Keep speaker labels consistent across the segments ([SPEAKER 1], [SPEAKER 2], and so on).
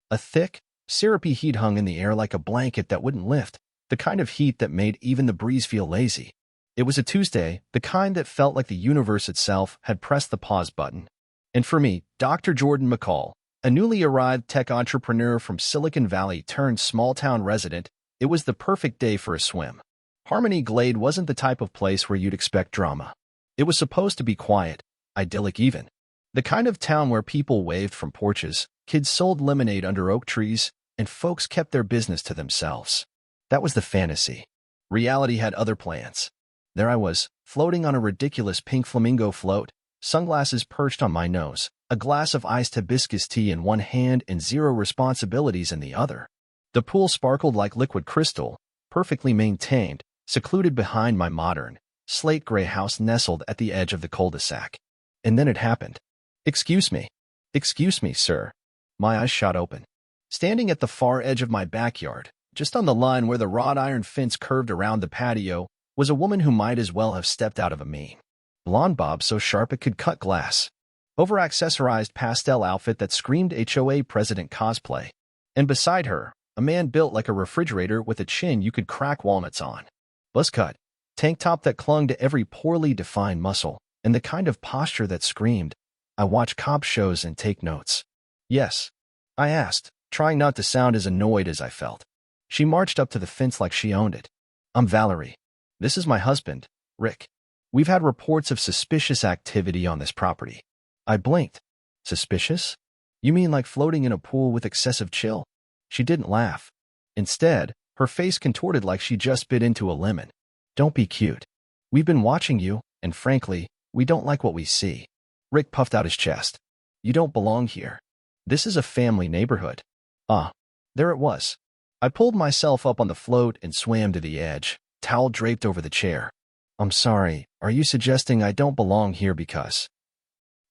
[SPEAKER 1] A thick, syrupy heat hung in the air like a blanket that wouldn't lift, the kind of heat that made even the breeze feel lazy. It was a Tuesday, the kind that felt like the universe itself had pressed the pause button. And for me, Dr. Jordan McCall, a newly arrived tech entrepreneur from Silicon Valley turned small-town resident, it was the perfect day for a swim. Harmony Glade wasn't the type of place where you'd expect drama. It was supposed to be quiet, idyllic even. The kind of town where people waved from porches, kids sold lemonade under oak trees, and folks kept their business to themselves. That was the fantasy. Reality had other plans. There I was, floating on a ridiculous pink flamingo float, sunglasses perched on my nose, a glass of iced hibiscus tea in one hand and zero responsibilities in the other. The pool sparkled like liquid crystal, perfectly maintained, secluded behind my modern, slate-gray house nestled at the edge of the cul-de-sac. And then it happened. Excuse me, sir." My eyes shot open. Standing at the far edge of my backyard, just on the line where the wrought iron fence curved around the patio, was a woman who might as well have stepped out of a meme. Blonde bob so sharp it could cut glass. Over-accessorized pastel outfit that screamed HOA president cosplay. And beside her, a man built like a refrigerator with a chin you could crack walnuts on. Buzz cut, tank top that clung to every poorly defined muscle, and the kind of posture that screamed, "I watch cop shows and take notes." "Yes," I asked, trying not to sound as annoyed as I felt. She marched up to the fence like she owned it. "I'm Valerie. This is my husband, Rick. We've had reports of suspicious activity on this property." I blinked. "Suspicious? You mean like floating in a pool with excessive chill?" She didn't laugh. Instead, her face contorted like she just bit into a lemon. "Don't be cute. We've been watching you, and frankly, we don't like what we see." Rick puffed out his chest. "You don't belong here. This is a family neighborhood." Ah, there it was. I pulled myself up on the float and swam to the edge, towel draped over the chair. "I'm sorry, are you suggesting I don't belong here because—"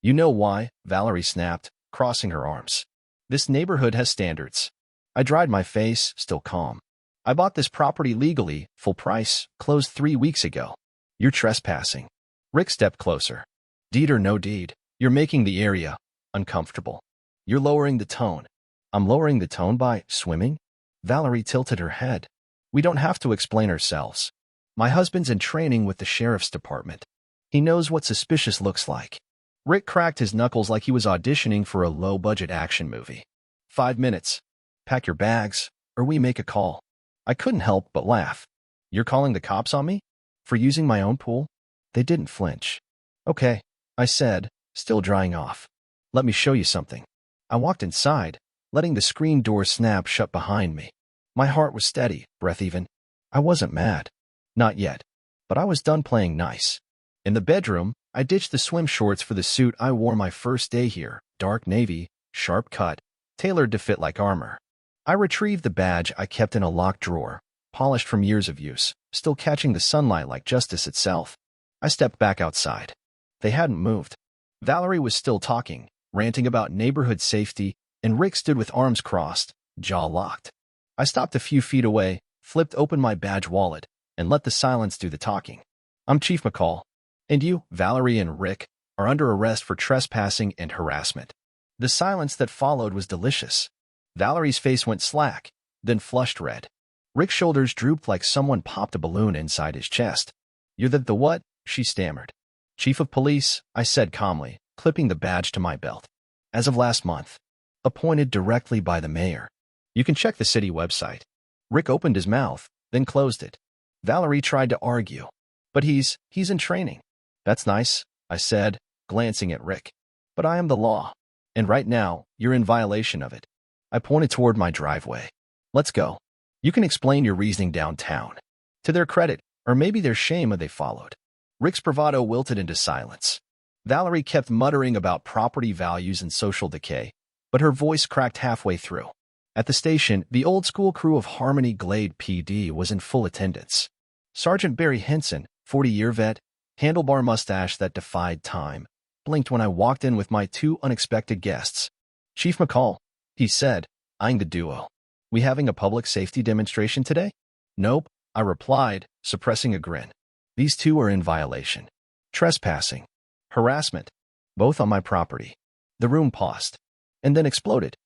[SPEAKER 1] "You know why," Valerie snapped, crossing her arms. "This neighborhood has standards." I dried my face, still calm. "I bought this property legally, full price, closed 3 weeks ago." "You're trespassing." Rick stepped closer. "Deed or no deed, you're making the area uncomfortable. You're lowering the tone." "I'm lowering the tone by swimming?" Valerie tilted her head. "We don't have to explain ourselves. My husband's in training with the sheriff's department. He knows what suspicious looks like." Rick cracked his knuckles like he was auditioning for a low-budget action movie. 5 minutes. Pack your bags, or we make a call." I couldn't help but laugh. "You're calling the cops on me? For using my own pool?" They didn't flinch. "Okay," I said, still drying off. "Let me show you something." I walked inside, letting the screen door snap shut behind me. My heart was steady, breath even. I wasn't mad. Not yet. But I was done playing nice. In the bedroom, I ditched the swim shorts for the suit I wore my first day here, dark navy, sharp cut, tailored to fit like armor. I retrieved the badge I kept in a locked drawer, polished from years of use, still catching the sunlight like justice itself. I stepped back outside. They hadn't moved. Valerie was still talking, ranting about neighborhood safety, and Rick stood with arms crossed, jaw locked. I stopped a few feet away, flipped open my badge wallet, and let the silence do the talking. "I'm Chief McCall, and you, Valerie and Rick, are under arrest for trespassing and harassment." The silence that followed was delicious. Valerie's face went slack, then flushed red. Rick's shoulders drooped like someone popped a balloon inside his chest. "You're the what?" she stammered. "Chief of police," I said calmly, clipping the badge to my belt. "As of last month. Appointed directly by the mayor. You can check the city website." Rick opened his mouth, then closed it. Valerie tried to argue. "But he's in training." "That's nice," I said, glancing at Rick. "But I am the law. And right now, you're in violation of it." I pointed toward my driveway. "Let's go. You can explain your reasoning downtown." To their credit, or maybe their shame, they followed. Rick's bravado wilted into silence. Valerie kept muttering about property values and social decay, but her voice cracked halfway through. At the station, the old-school crew of Harmony Glade PD was in full attendance. Sergeant Barry Henson, 40-year vet, handlebar mustache that defied time, blinked when I walked in with my 2 unexpected guests. "Chief McCall," he said, eyeing the duo. "We having a public safety demonstration today?" "Nope," I replied, suppressing a grin. "These 2 are in violation. Trespassing. Harassment. Both on my property." The room paused, and then exploded.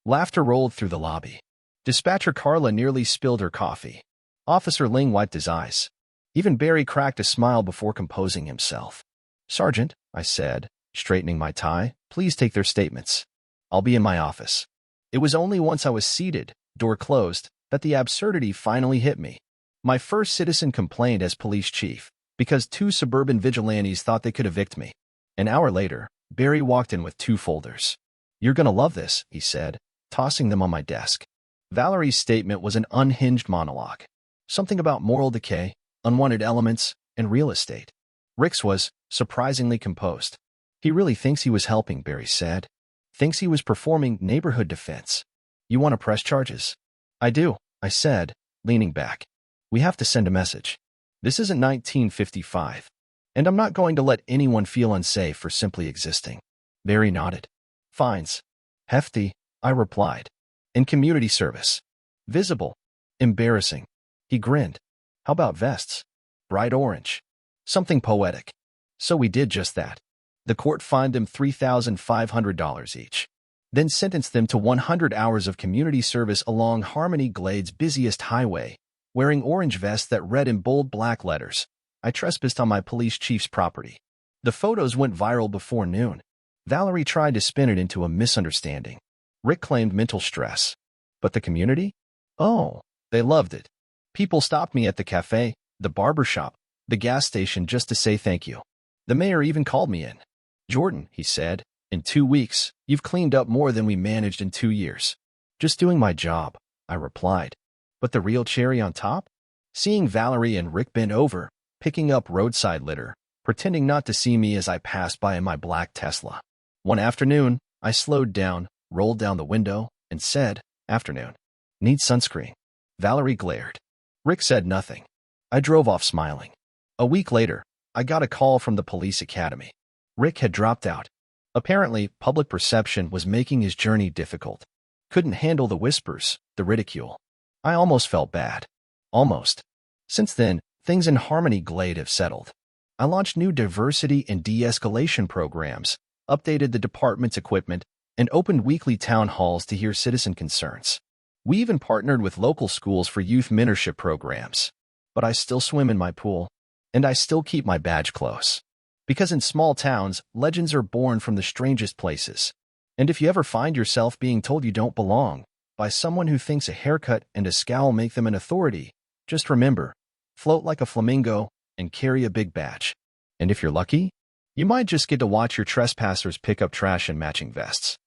[SPEAKER 1] Laughter rolled through the lobby. Dispatcher Carla nearly spilled her coffee. Officer Ling wiped his eyes. Even Barry cracked a smile before composing himself. "Sergeant," I said, straightening my tie, "please take their statements. I'll be in my office." It was only once I was seated, door closed, that the absurdity finally hit me. My first citizen complained as police chief because two suburban vigilantes thought they could evict me. An hour later, Barry walked in with 2 folders. "You're gonna love this," he said, tossing them on my desk. Valerie's statement was an unhinged monologue. Something about moral decay, unwanted elements, and real estate. Rick's was surprisingly composed. "He really thinks he was helping," Barry said. "Thinks he was performing neighborhood defense. You want to press charges?" "I do," I said, leaning back. "We have to send a message. This isn't 1955, and I'm not going to let anyone feel unsafe for simply existing." Barry nodded. "Fines. Hefty," I replied. "In community service. Visible. Embarrassing." He grinned. "How about vests? Bright orange. Something poetic." So we did just that. The court fined them $3,500 each, then sentenced them to 100 hours of community service along Harmony Glade's busiest highway, wearing orange vests that read in bold black letters, "I trespassed on my police chief's property." The photos went viral before noon. Valerie tried to spin it into a misunderstanding. Rick claimed mental stress. But the community? Oh, they loved it. People stopped me at the cafe, the barber shop, the gas station just to say thank you. The mayor even called me in. "Jordan," he said, "in 2 weeks, you've cleaned up more than we managed in 2 years." "Just doing my job," I replied. But the real cherry on top? Seeing Valerie and Rick bend over, picking up roadside litter, pretending not to see me as I passed by in my black Tesla. One afternoon, I slowed down, rolled down the window, and said, "Afternoon. Need sunscreen." Valerie glared. Rick said nothing. I drove off smiling. A week later, I got a call from the police academy. Rick had dropped out. Apparently, public perception was making his journey difficult. Couldn't handle the whispers, the ridicule. I almost felt bad. Almost. Since then, things in Harmony Glade have settled. I launched new diversity and de-escalation programs, updated the department's equipment, and opened weekly town halls to hear citizen concerns. We even partnered with local schools for youth mentorship programs. But I still swim in my pool, and I still keep my badge close. Because in small towns, legends are born from the strangest places. And if you ever find yourself being told you don't belong by someone who thinks a haircut and a scowl make them an authority, just remember, float like a flamingo and carry a big badge. And if you're lucky, you might just get to watch your trespassers pick up trash in matching vests.